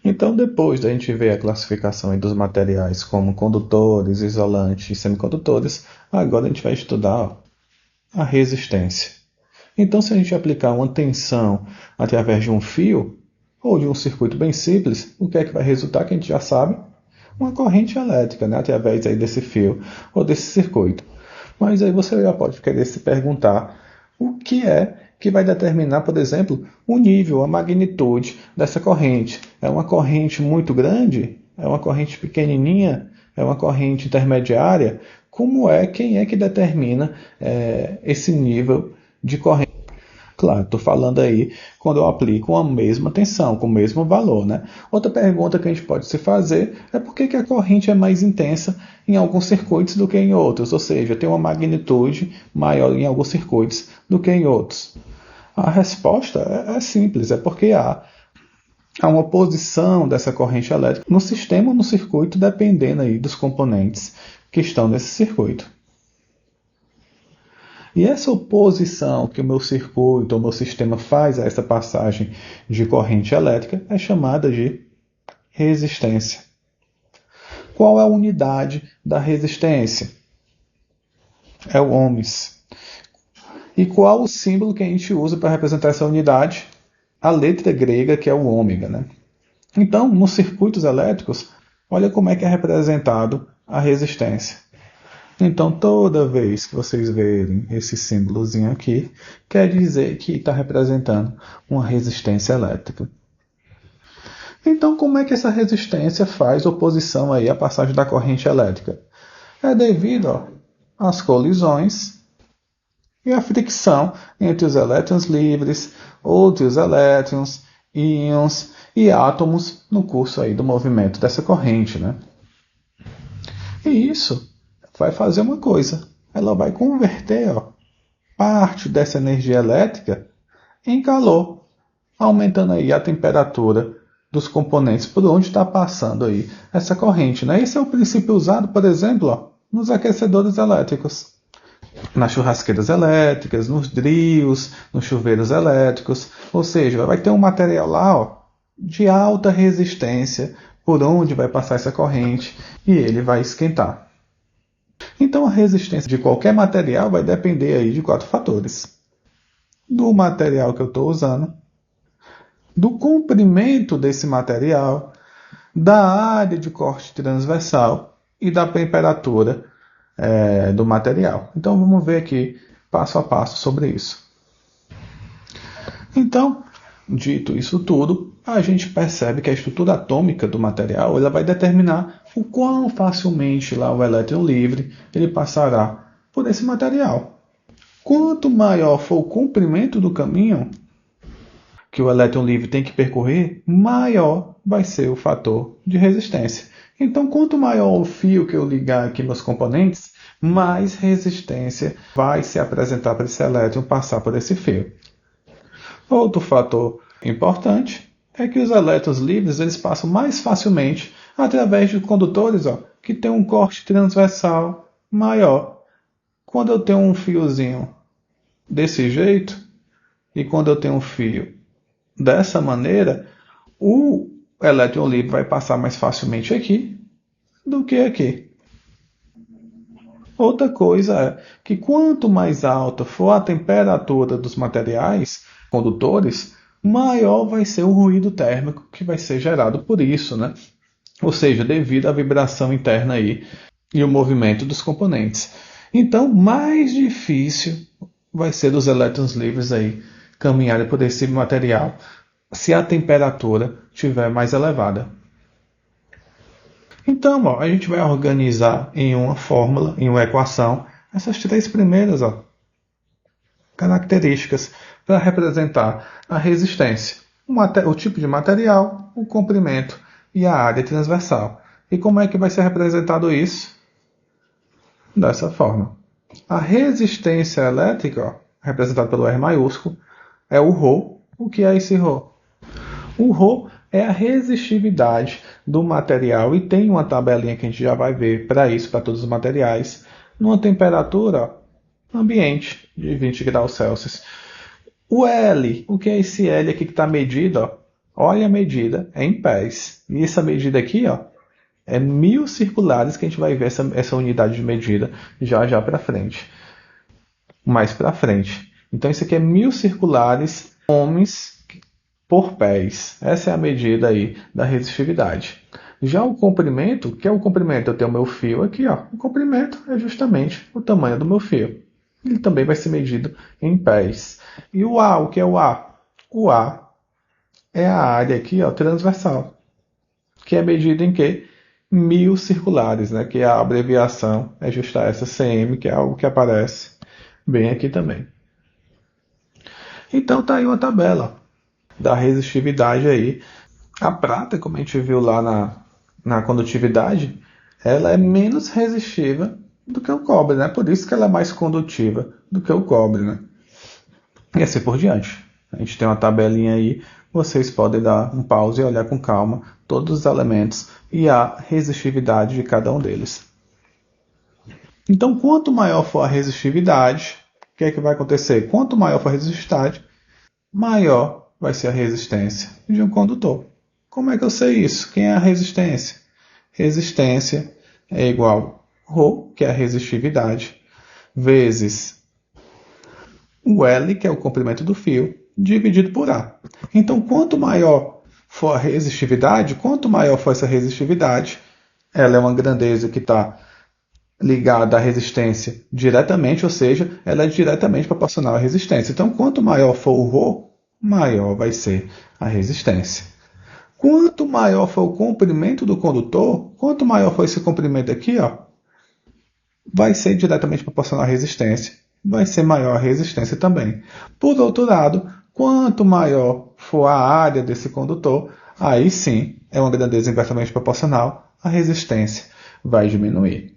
Então, depois da gente ver a classificação aí dos materiais como condutores, isolantes e semicondutores, agora a gente vai estudar a resistência. Então, se a gente aplicar uma tensão através de um fio ou de um circuito bem simples, o que é que vai resultar que a gente já sabe? Uma corrente elétrica, né, através aí desse fio ou desse circuito. Mas aí você já pode querer se perguntar o que é que vai determinar, por exemplo, o nível, a magnitude dessa corrente. É uma corrente muito grande? É uma corrente pequenininha? É uma corrente intermediária? Quem é que determina esse nível de corrente? Claro, estou falando aí quando eu aplico a mesma tensão, com o mesmo valor, né? Outra pergunta que a gente pode se fazer é por que a corrente é mais intensa em alguns circuitos do que em outros, ou seja, tem uma magnitude maior em alguns circuitos do que em outros. A resposta é simples, é porque há uma posição dessa corrente elétrica no sistema ou no circuito, dependendo aí dos componentes que estão nesse circuito. E essa oposição que o meu circuito, o meu sistema faz a essa passagem de corrente elétrica é chamada de resistência. Qual é a unidade da resistência? É o ohms. E qual o símbolo que a gente usa para representar essa unidade? A letra grega, que é o ômega, né? Então, nos circuitos elétricos, olha como é que é representado a resistência. Então, toda vez que vocês verem esse símbolozinho aqui, quer dizer que está representando uma resistência elétrica. Então, como é que essa resistência faz oposição aí à passagem da corrente elétrica? É devido às colisões e à fricção entre os elétrons livres, outros elétrons, íons e átomos no curso aí do movimento dessa corrente, né? E isso vai fazer uma coisa. Ela vai converter parte dessa energia elétrica em calor, aumentando aí a temperatura dos componentes por onde está passando aí essa corrente, né? Esse é o princípio usado, por exemplo, nos aquecedores elétricos, nas churrasqueiras elétricas, nos drills, nos chuveiros elétricos. Ou seja, vai ter um material lá de alta resistência por onde vai passar essa corrente e ele vai esquentar. Então, a resistência de qualquer material vai depender aí de 4 fatores. Do material que eu estou usando, do comprimento desse material, da área de corte transversal e da temperatura do material. Então, vamos ver aqui passo a passo sobre isso. Então, dito isso tudo, a gente percebe que a estrutura atômica do material ela vai determinar o quão facilmente lá o elétron livre ele passará por esse material. Quanto maior for o comprimento do caminho que o elétron livre tem que percorrer, maior vai ser o fator de resistência. Então, quanto maior o fio que eu ligar aqui nos componentes, mais resistência vai se apresentar para esse elétron passar por esse fio. Outro fator importante é que os elétrons livres eles passam mais facilmente através de condutores que têm um corte transversal maior. Quando eu tenho um fiozinho desse jeito e quando eu tenho um fio dessa maneira, o elétron livre vai passar mais facilmente aqui do que aqui. Outra coisa é que quanto mais alta for a temperatura dos materiais condutores, maior vai ser o ruído térmico que vai ser gerado por isso, né? Ou seja, devido à vibração interna aí e o movimento dos componentes. Então, mais difícil vai ser dos elétrons livres aí caminharem por esse material se a temperatura estiver mais elevada. Então, a gente vai organizar em uma fórmula, em uma equação, essas 3 primeiras características para representar a resistência, o tipo de material, o comprimento e a área transversal. E como é que vai ser representado isso? Dessa forma. A resistência elétrica, representada pelo R maiúsculo, é o ρ. O que é esse ρ? O ρ é a resistividade do material e tem uma tabelinha que a gente já vai ver para isso, para todos os materiais, numa temperatura ambiente de 20 graus Celsius. O L, o que é esse L aqui que está medido? Olha a medida em pés. E essa medida aqui, ó, é 1000 circulares, que a gente vai ver essa unidade de medida já para frente. Mais para frente. Então isso aqui é 1000 circulares ohms por pés. Essa é a medida aí da resistividade. Já o comprimento, que é o comprimento? Eu tenho o meu fio aqui, ó. O comprimento é justamente o tamanho do meu fio. Ele também vai ser medido em pés. E o A, o que é o A? O A é a área aqui, ó, transversal, que é medida em quê? 1000 circulares, né? Que a abreviação é justa essa cm, que é algo que aparece bem aqui também. Então tá aí uma tabela da resistividade aí. A prata, como a gente viu lá na condutividade, ela é menos resistiva do que o cobre, né? Por isso que ela é mais condutiva do que o cobre, né? E assim por diante. A gente tem uma tabelinha aí, vocês podem dar um pause e olhar com calma todos os elementos e a resistividade de cada um deles. Então, quanto maior for a resistividade, o que é que vai acontecer? Quanto maior for a resistividade, maior vai ser a resistência de um condutor. Como é que eu sei isso? Quem é a resistência? Resistência é igual a ρ, que é a resistividade, vezes o L, que é o comprimento do fio, dividido por A. Então, quanto maior for a resistividade, quanto maior for essa resistividade, ela é uma grandeza que está ligada à resistência diretamente, ou seja, ela é diretamente proporcional à resistência. Então, quanto maior for o ρ, maior vai ser a resistência. Quanto maior for o comprimento do condutor, quanto maior for esse comprimento aqui, ó, vai ser diretamente proporcional à resistência. Vai ser maior a resistência também. Por outro lado, quanto maior for a área desse condutor, aí sim é uma grandeza inversamente proporcional, a resistência vai diminuir.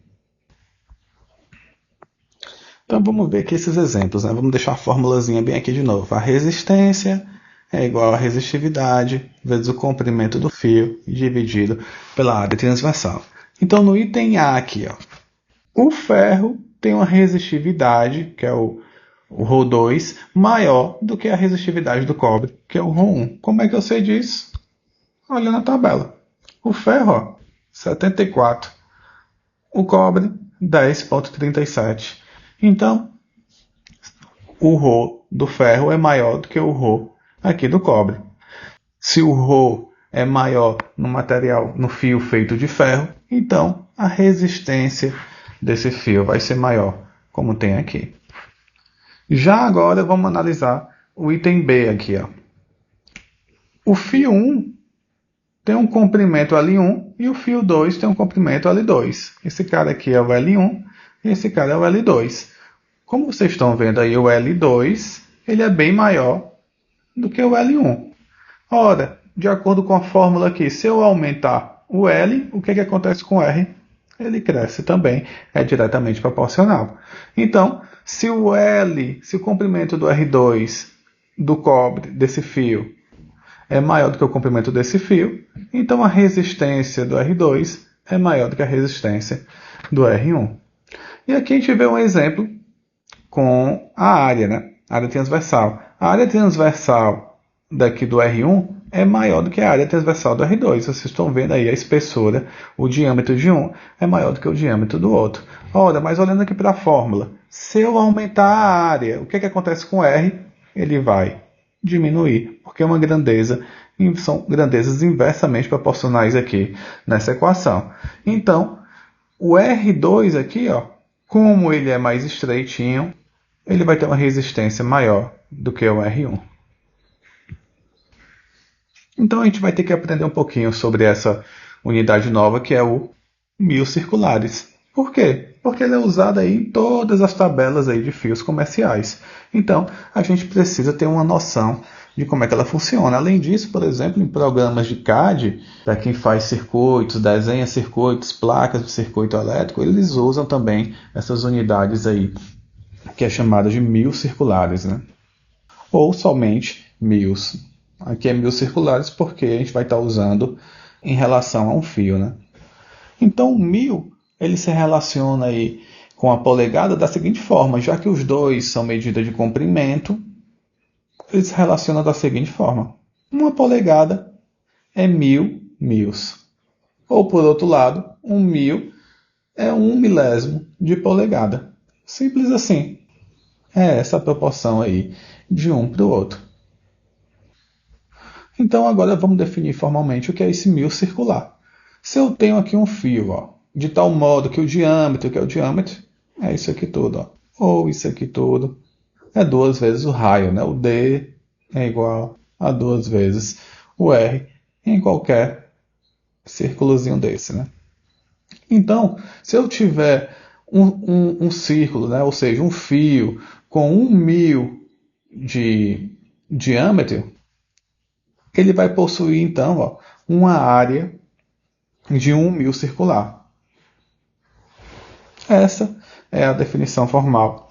Então vamos ver aqui esses exemplos, né? Vamos deixar a formulazinha bem aqui de novo. A resistência é igual a resistividade vezes o comprimento do fio dividido pela área transversal. Então no item A aqui, ó, o ferro tem uma resistividade, que é o ρ2, maior do que a resistividade do cobre, que é o ρ1. Como é que eu sei disso? Olha na tabela. O ferro, ó, 74. O cobre, 10,37. Então, o ρ do ferro é maior do que o ρ aqui do cobre. Se o ρ é maior no material, no fio feito de ferro, então a resistência desse fio vai ser maior, como tem aqui. Já agora vamos analisar o item B aqui, ó. O fio 1 tem um comprimento L1 e o fio 2 tem um comprimento L2. Esse cara aqui é o L1 e esse cara é o L2. Como vocês estão vendo aí, o L2 ele é bem maior do que o L1. Ora, de acordo com a fórmula aqui, se eu aumentar o L, o que acontece com o R? Ele cresce também, é diretamente proporcional. Então, se o comprimento do R2 do cobre, desse fio, é maior do que o comprimento desse fio, então a resistência do R2 é maior do que a resistência do R1. E aqui a gente vê um exemplo com a área, né? A área transversal. A área transversal daqui do R1 é maior do que a área transversal do R2. Vocês estão vendo aí a espessura, o diâmetro de um é maior do que o diâmetro do outro. Ora, mas olhando aqui para a fórmula, se eu aumentar a área, o que acontece com o R? Ele vai diminuir, porque é uma grandeza, são grandezas inversamente proporcionais aqui nessa equação. Então, o R2 aqui, ó, como ele é mais estreitinho, ele vai ter uma resistência maior do que o R1. Então a gente vai ter que aprender um pouquinho sobre essa unidade nova que é o 1000 circulares. Por quê? Porque ele é usado aí em todas as tabelas aí de fios comerciais. Então a gente precisa ter uma noção de como é que ela funciona. Além disso, por exemplo, em programas de CAD, para quem faz circuitos, desenha circuitos, placas de circuito elétrico, eles usam também essas unidades aí, que é chamada de 1000 circulares, né? Ou somente 1000. Aqui é 1000 circulares porque a gente vai estar usando em relação a um fio, né? Então o 1000 ele se relaciona aí com a polegada da seguinte forma, já que os dois são medida de comprimento, ele se relaciona da seguinte forma. Uma polegada é 1000 mils. Ou, por outro lado, 1.000 é 1 milésimo de polegada. Simples assim. É essa a proporção aí de um para o outro. Então, agora vamos definir formalmente o que é esse 1000 circular. Se eu tenho aqui um fio, ó, de tal modo que o diâmetro, que é o diâmetro, é isso aqui tudo, ó, ou isso aqui tudo, é 2 vezes o raio, né? O D é igual a 2 vezes o R em qualquer círculozinho desse, né? Então, se eu tiver um círculo, né? Ou seja, um fio com 1.000 de diâmetro, ele vai possuir, então, ó, uma área de 1.000 circular. Essa é a definição formal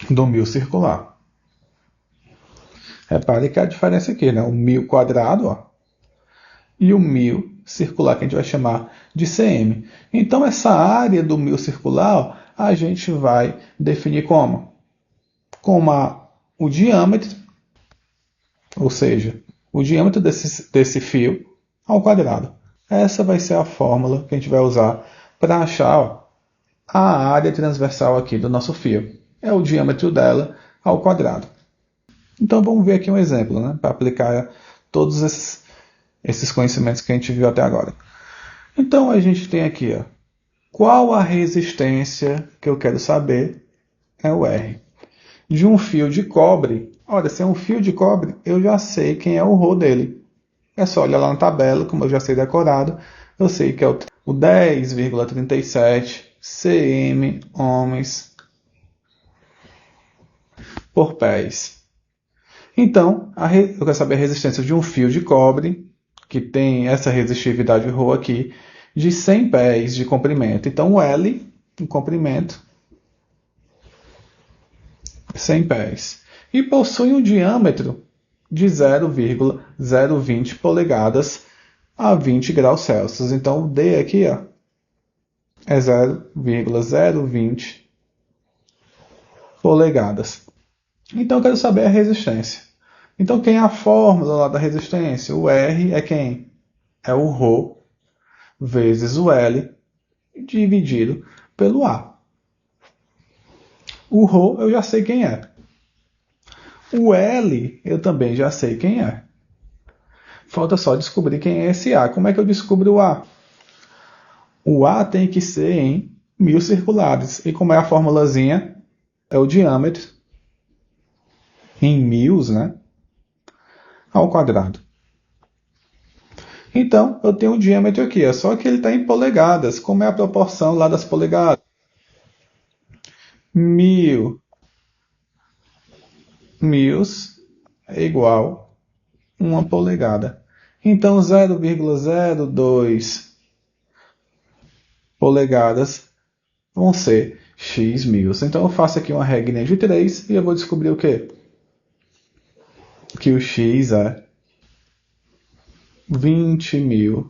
do 1000 circular. Repare que a diferença aqui, né? O 1000 quadrado, ó, e o 1000 circular, que a gente vai chamar de cm. Então, essa área do 1000 circular, ó, a gente vai definir como? O diâmetro, ou seja, o diâmetro desse fio ao quadrado. Essa vai ser a fórmula que a gente vai usar para achar, ó, a área transversal aqui do nosso fio. É o diâmetro dela ao quadrado. Então vamos ver aqui um exemplo, né, para aplicar todos esses conhecimentos que a gente viu até agora. Então a gente tem aqui, ó, qual a resistência que eu quero saber é o R. De um fio de cobre, olha, se é um fio de cobre, eu já sei quem é o ρ dele. É só olhar lá na tabela, como eu já sei decorado, eu sei que é o 10,37 cm ohms por pés. Então, eu quero saber a resistência de um fio de cobre, que tem essa resistividade ρ aqui, de 100 pés de comprimento. Então, o L, o comprimento, 100 pés. E possui um diâmetro de 0,020 polegadas a 20 graus Celsius. Então, o D aqui, ó, é 0,020 polegadas. Então, eu quero saber a resistência. Então, quem é a fórmula lá da resistência? O R é quem? É o ρ vezes o L dividido pelo A. O ρ eu já sei quem é. O L eu também já sei quem é. Falta só descobrir quem é esse A. Como é que eu descubro o A? O A tem que ser em 1000 circulares. E como é a formulazinha? É o diâmetro em mils, né, ao quadrado. Então, eu tenho um diâmetro aqui, só que ele está em polegadas. Como é a proporção lá das polegadas? 1000 mils é igual a 1 polegada. Então, 0,02 polegadas vão ser x mils. Então, eu faço aqui uma regrinha de 3 e eu vou descobrir o quê? Que o x é 20 mils.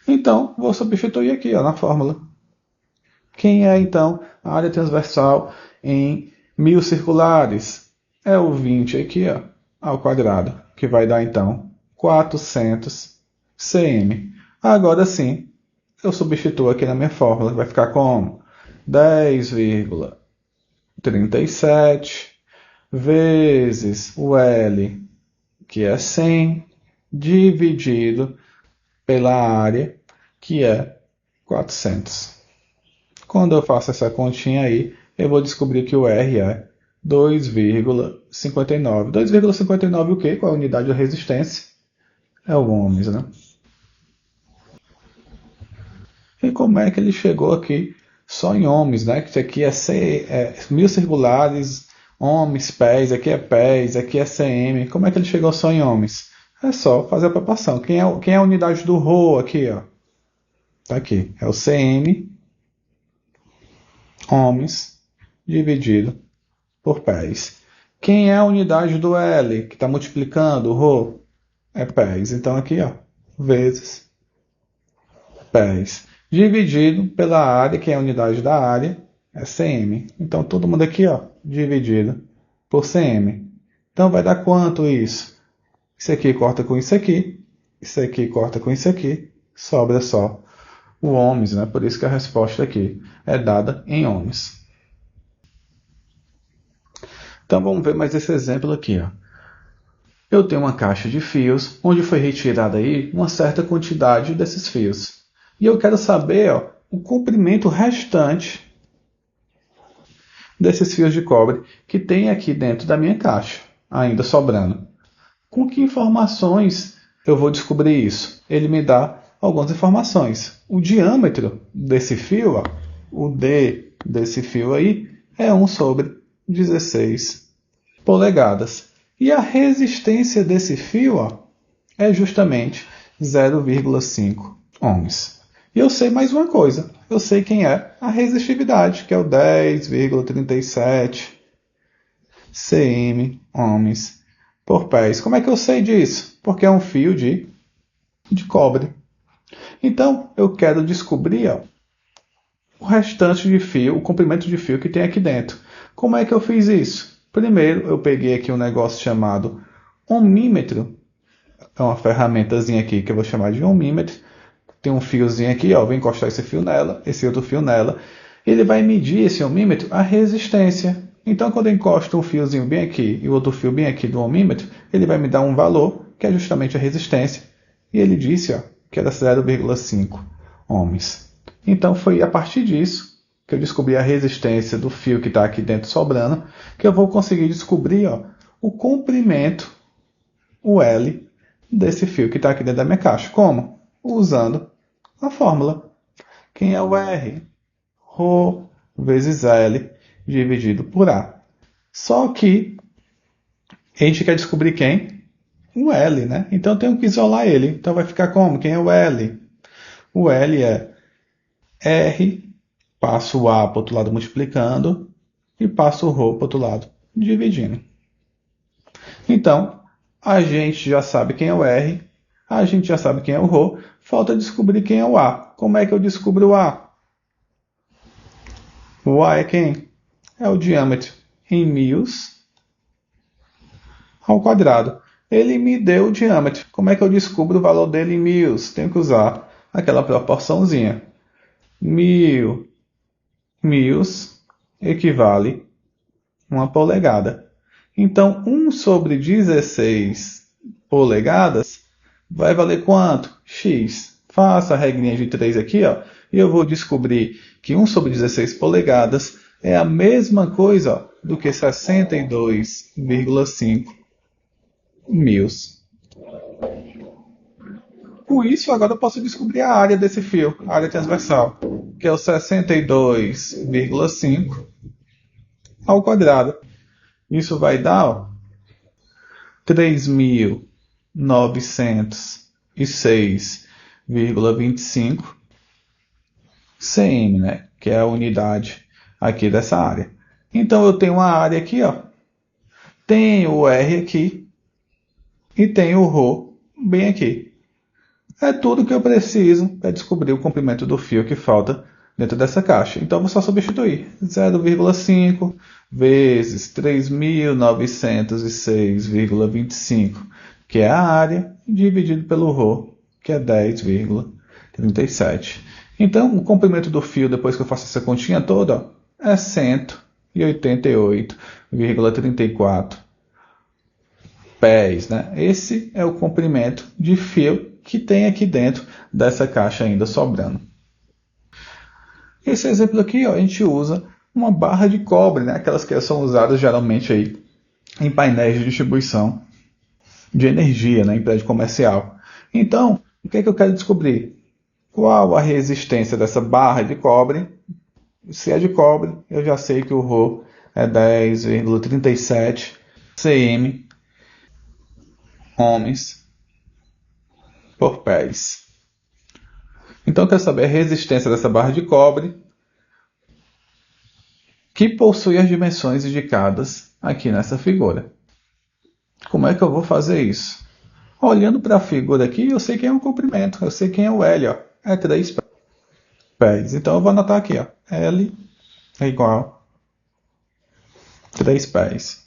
Então, vou substituir aqui, ó, na fórmula. Quem é, então, a área transversal em 1000 circulares? É o 20 aqui, ó, ao quadrado, que vai dar, então, 400 cm. Agora sim, eu substituo aqui na minha fórmula, vai ficar como 10,37 vezes o L, que é 100, dividido pela área, que é 400. Quando eu faço essa continha aí, eu vou descobrir que o R é 2,59. 2,59 o quê? Qual é a unidade da resistência? É o ohms, né? E como é que ele chegou aqui só em ohms, né? Que isso aqui é 1000 circulares, ohms, pés, aqui é pés, aqui é cm. Como é que ele chegou só em ohms? É só fazer a proporção. Quem é a unidade do ρ aqui, ó? Tá aqui. É o cm ohms dividido por pés. Quem é a unidade do L que está multiplicando o ρ? É pés. Então aqui, ó, vezes pés. Dividido pela área, que é a unidade da área, é cm. Então, todo mundo aqui, ó, dividido por cm. Então, vai dar quanto isso? Isso aqui corta com isso aqui corta com isso aqui, sobra só o ohms, né? Por isso que a resposta aqui é dada em ohms. Então, vamos ver mais esse exemplo aqui, ó. Eu tenho uma caixa de fios, onde foi retirada aí uma certa quantidade desses fios. E eu quero saber, ó, o comprimento restante desses fios de cobre que tem aqui dentro da minha caixa, ainda sobrando. Com que informações eu vou descobrir isso? Ele me dá algumas informações. O diâmetro desse fio, ó, o D desse fio aí, é 1/16 polegadas. E a resistência desse fio, ó, é justamente 0,5 ohms. E eu sei mais uma coisa. Eu sei quem é a resistividade, que é o 10,37 cm ohms por pés. Como é que eu sei disso? Porque é um fio de cobre. Então, eu quero descobrir, ó, o restante de fio, o comprimento de fio que tem aqui dentro. Como é que eu fiz isso? Primeiro, eu peguei aqui um negócio chamado ohmímetro. É uma ferramentazinha aqui que eu vou chamar de ohmímetro. Tem um fiozinho aqui, ó, vou encostar esse fio nela, esse outro fio nela. Ele vai medir, esse ohmímetro, a resistência. Então, quando eu encosto um fiozinho bem aqui e o outro fio bem aqui do ohmímetro, ele vai me dar um valor, que é justamente a resistência. E ele disse, ó, que era 0,5 ohms. Então, foi a partir disso que eu descobri a resistência do fio que está aqui dentro sobrando, que eu vou conseguir descobrir, ó, o comprimento, o L, desse fio que está aqui dentro da minha caixa. Como? Usando a fórmula. Quem é o R? Rho vezes L dividido por A. Só que a gente quer descobrir quem? O L, né? Então eu tenho que isolar ele. Então vai ficar como? Quem é o L? O L é R, passo o A para o outro lado multiplicando e passo o Rho para o outro lado dividindo. Então, a gente já sabe quem é o R, a gente já sabe quem é o Rho, falta descobrir quem é o A. Como é que eu descubro o A? O A é quem? É o diâmetro em μ ao quadrado. Ele me deu o diâmetro. Como é que eu descubro o valor dele em μ? Tenho que usar aquela proporçãozinha. 1000 μ equivale a 1 polegada. Então, 1/16 polegadas vai valer quanto? X. Faça a regrinha de 3 aqui, ó, e eu vou descobrir que 1/16 polegadas é a mesma coisa, ó, do que 62,5 mils. Com isso, agora eu posso descobrir a área desse fio, a área transversal, que é o 62,5 ao quadrado. Isso vai dar, ó, 3.906,25 cm, né? Que é a unidade aqui dessa área. Então eu tenho uma área aqui, ó, tenho o R aqui e tenho o Rho bem aqui. É tudo que eu preciso para descobrir o comprimento do fio que falta dentro dessa caixa. Então eu vou só substituir 0,5 vezes 3.906,25, que é a área, dividido pelo Rho, que é 10,37. Então, o comprimento do fio, depois que eu faço essa continha toda, ó, é 188,34 pés, né? Esse é o comprimento de fio que tem aqui dentro dessa caixa ainda sobrando. Esse exemplo aqui, ó, a gente usa uma barra de cobre, né? Aquelas que são usadas geralmente aí em painéis de distribuição de energia, né? Em prédio comercial. Então, o que é que eu quero descobrir? Qual a resistência dessa barra de cobre? Se é de cobre, eu já sei que o Rho é 10,37 cm ohms por pés. Então eu quero saber a resistência dessa barra de cobre que possui as dimensões indicadas aqui nessa figura. Como é que eu vou fazer isso? Olhando para a figura aqui, eu sei quem é o comprimento, eu sei quem é o L, ó, é 3 pés. Então eu vou anotar aqui, ó, L é igual a 3 pés.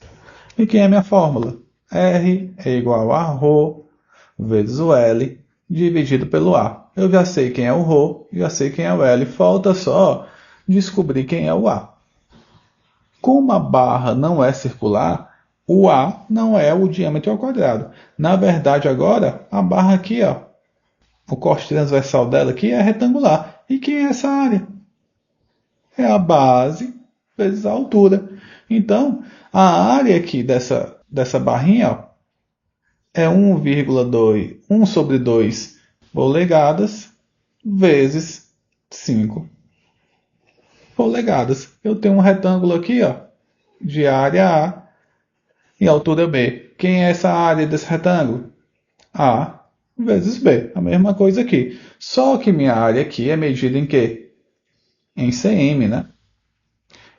E quem é minha fórmula? R é igual a ρ vezes o L dividido pelo A. Eu já sei quem é o ρ, já sei quem é o L. Falta só descobrir quem é o A. Como a barra não é circular, o A não é o diâmetro ao quadrado. Na verdade, agora, a barra aqui, ó, o corte transversal dela aqui é retangular. E quem é essa área? É a base vezes a altura. Então, a área aqui dessa barrinha ó, é 1 sobre 2 polegadas vezes 5 polegadas. Eu tenho um retângulo aqui ó, de área A e altura B. Quem é essa área desse retângulo? A vezes B. A mesma coisa aqui. Só que minha área aqui é medida em quê? Em cm, né?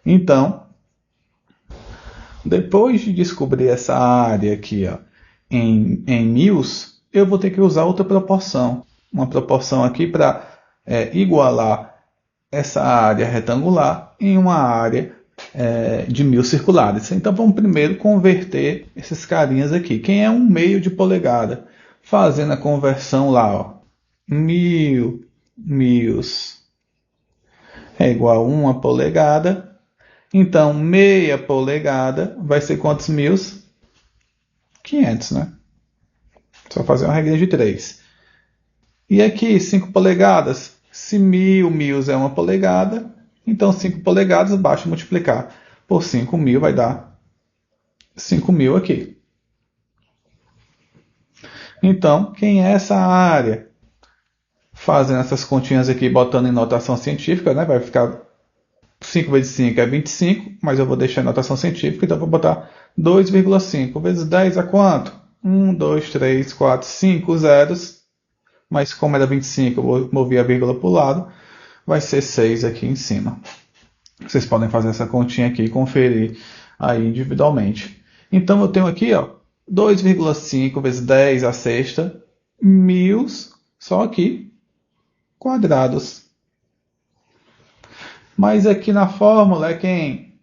Então, depois de descobrir essa área aqui ó, em mils, eu vou ter que usar outra proporção. Uma proporção aqui para igualar essa área retangular em uma área de mil circulares. Então vamos primeiro converter esses carinhas aqui. Quem é 1/2 de polegada? Fazendo a conversão lá, ó. Mils é igual a 1 polegada. Então, meia polegada vai ser quantos mils? 500, né? Só fazer uma regrinha de 3. E aqui, 5 polegadas. Se mils é 1 polegada, então 5 polegadas, basta multiplicar por 5.000, vai dar 5.000 aqui. Então, quem é essa área? Fazendo essas continhas aqui, botando em notação científica, né? Vai ficar 5 vezes 5 é 25, mas eu vou deixar em notação científica, então eu vou botar 2,5 vezes 10 é quanto? 1, 2, 3, 4, 5 zeros, mas como era 25, eu vou mover a vírgula para o lado, vai ser 6 aqui em cima. Vocês podem fazer essa continha aqui e conferir aí individualmente. Então eu tenho aqui, ó, 2,5 vezes 10 a sexta, mils, só aqui, quadrados. Mas aqui na fórmula é quem?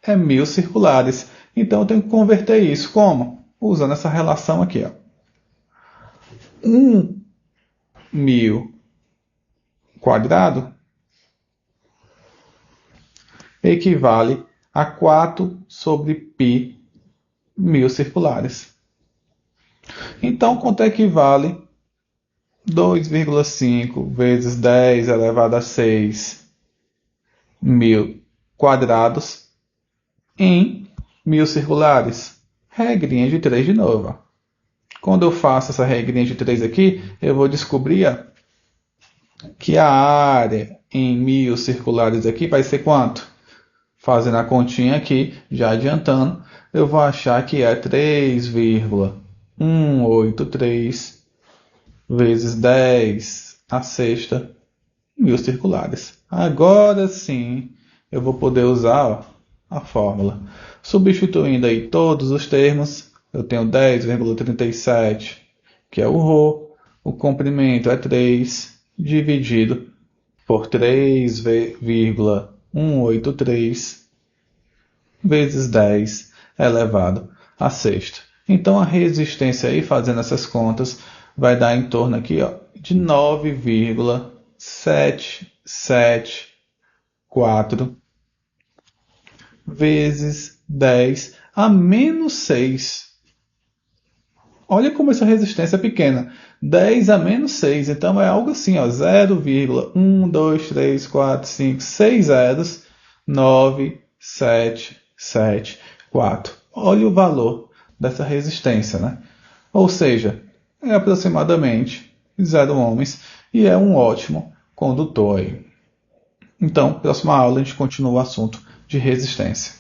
É mil circulares. Então eu tenho que converter isso como? Usando essa relação aqui. Ó. 1.000 quadrado equivale a 4 sobre π mil circulares. Então, quanto equivale 2,5 vezes 10 elevado a 6 mil quadrados em mil circulares? Regrinha de 3 de novo. Quando eu faço essa regrinha de 3 aqui, eu vou descobrir que a área em mil circulares aqui vai ser quanto? Fazendo a continha aqui, já adiantando, eu vou achar que é 3,183 vezes 10 a sexta mil circulares. Agora sim, eu vou poder usar ó, a fórmula. Substituindo aí todos os termos, eu tenho 10,37, que é o ρ, o comprimento é 3, dividido por 3,183 vezes 10 elevado a sexta. Então a resistência aí, fazendo essas contas, vai dar em torno aqui ó, de 9,774 vezes 10 a menos 6. Olha como essa resistência é pequena. 10 a menos 6. Então é algo assim, ó, 0,1, 2, 3, 4, 5, 6 zeros, 9, 7, 7, 4. Olha o valor dessa resistência, né? Ou seja, é aproximadamente 0 ohms e é um ótimo condutor aí. Então, próxima aula a gente continua o assunto de resistência.